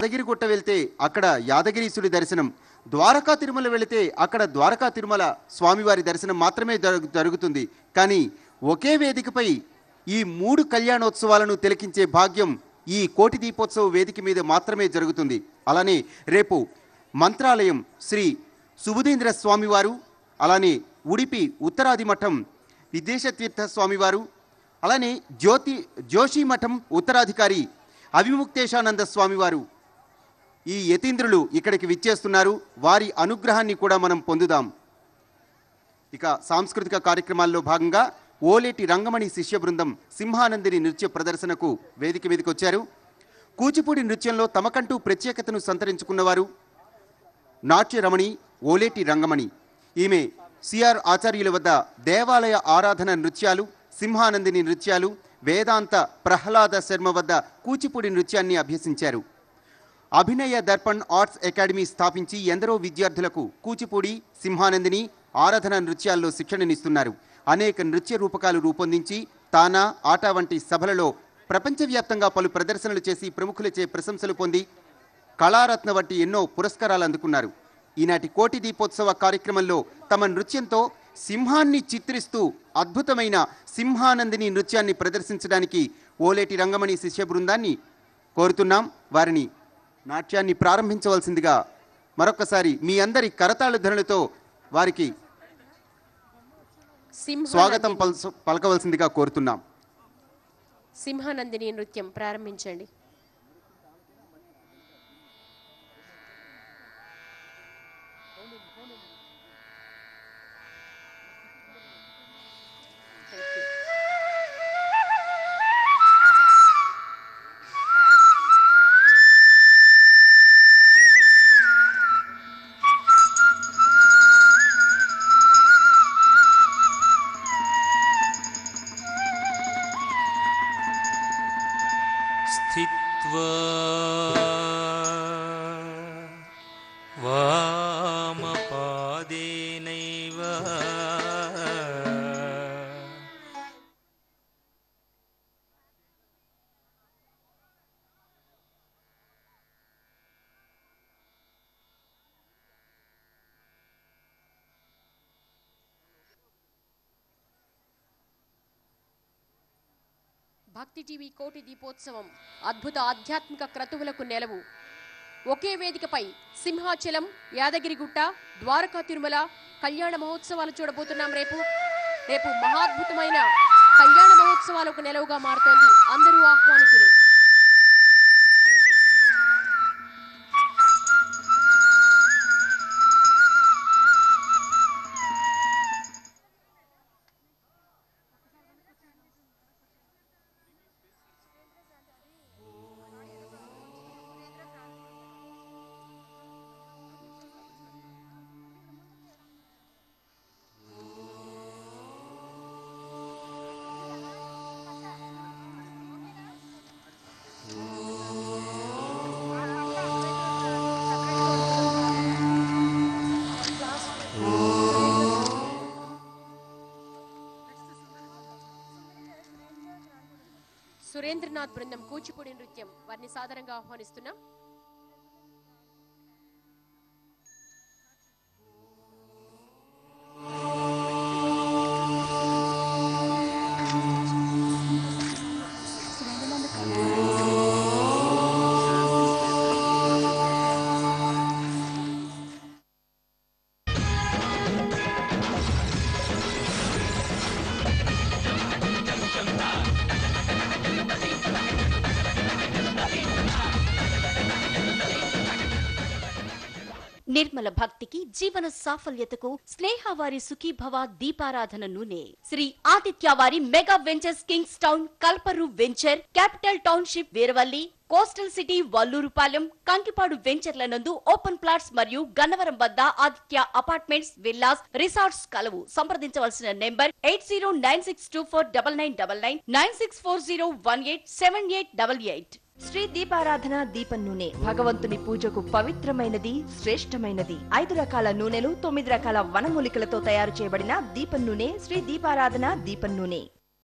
యాదగిరిగుట్ట వెళ్తే అక్కడ యాదగిరీశుడి దర్శనం, ద్వారకా తిరుమల వెళితే అక్కడ ద్వారకా తిరుమల స్వామివారి దర్శనం మాత్రమే జరుగుతుంది. కానీ ఒకే వేదికపై ఈ మూడు కళ్యాణోత్సవాలను తిలకించే భాగ్యం ఈ కోటి దీపోత్సవ వేదిక మీద మాత్రమే జరుగుతుంది. అలానే రేపు మంత్రాలయం శ్రీ సుబుధేంద్ర స్వామివారు, అలానే ఉడిపి ఉత్తరాది మఠం విదేశతీర్థ స్వామివారు, అలానే జోషి మఠం ఉత్తరాధికారి అవిముక్తేశానంద స్వామివారు ఈ యతీంద్రులు ఇక్కడికి విచ్చేస్తున్నారు. వారి అనుగ్రహాన్ని కూడా మనం పొందుదాం. ఇక సాంస్కృతిక కార్యక్రమాల్లో భాగంగా ఓలేటి రంగమణి శిష్య బృందం సింహానందిని నృత్య ప్రదర్శనకు వేదిక మీదకి వచ్చారు. కూచిపూడి నృత్యంలో తమకంటూ ప్రత్యేకతను సంతరించుకున్నవారు నాట్యరమణి ఓలేటి రంగమణి. ఈమె సిఆర్ ఆచార్యుల వద్ద దేవాలయ ఆరాధన నృత్యాలు, సింహానందిని నృత్యాలు, వేదాంత ప్రహ్లాద శర్మ వద్ద కూచిపూడి నృత్యాన్ని అభ్యసించారు. అభినయ దర్పణ్ ఆర్ట్స్ అకాడమీ స్థాపించి ఎందరో విద్యార్థులకు కూచిపూడి, సింహానందిని, ఆరాధన నృత్యాల్లో శిక్షణనిస్తున్నారు. అనేక నృత్య రూపకాలు రూపొందించి తానా, ఆట వంటి సభలలో ప్రపంచవ్యాప్తంగా పలు ప్రదర్శనలు చేసి ప్రముఖులచే ప్రశంసలు పొంది కళారత్న వంటి ఎన్నో పురస్కారాలు అందుకున్నారు. ఈనాటి కోటి దీపోత్సవ కార్యక్రమంలో తమ నృత్యంతో సింహాన్ని చిత్రిస్తూ అద్భుతమైన సింహానందిని నృత్యాన్ని ప్రదర్శించడానికి ఓలేటి రంగమణి శిష్య బృందాన్ని కోరుతున్నాం. వారిని నాట్యాన్ని ప్రారంభించవలసిందిగా మరొకసారి మీ అందరి కరతాళ ధ్వనులతో వారికి స్వాగతం పలకవలసిందిగా కోరుతున్నాం. సింహానందిని నృత్యం ప్రారంభించండి. స్థిత్వా వామపాదేనైవ భక్తి టీవీ కోటి దీపోత్సవం అద్భుత ఆధ్యాత్మిక క్రతువులకు నెలవు. ఒకే వేదికపై సింహాచలం, యాదగిరిగుట్ట, ద్వారకా తిరుమల కళ్యాణ మహోత్సవాలు చూడబోతున్నాం. రేపు మహాద్భుతమైన కళ్యాణ మహోత్సవాలకు నెలవుగా మారుతోంది. అందరూ ఆహ్వానితులే. సురేంద్రనాథ్ బృందం కూచిపూడి నృత్యం వారిని సాదరంగా ఆహ్వానిస్తున్నాం. నిర్మల భక్తికి, జీవన సాఫల్యతకు స్నేహవారి సుఖీభవ దీపారాధన నూనె. శ్రీ ఆదిత్య వారి మెగా వెంచర్స్ కింగ్స్ టౌన్, కల్పరు venture, capital township Veeravalli, coastal city Vallurupalem, Kankipadu వెంచర్ల నందు ఓపెన్ ప్లాట్స్ మరియు గన్నవరం వద్ద ఆదిత్య అపార్ట్మెంట్స్, విల్లాస్, రిసార్ట్స్ కలవు. సంప్రదించవలసిన నెంబర్ 8096249999 9640187888. శ్రీ దీపారాధన దీపం నూనె భగవంతుని పూజకు పవిత్రమైనది, శ్రేష్టమైనది. 5 రకాల నూనెలు, 9 రకాల వనమూలికలతో తయారు చేయబడిన దీపం నూనె శ్రీ దీపారాధన దీపం నూనె.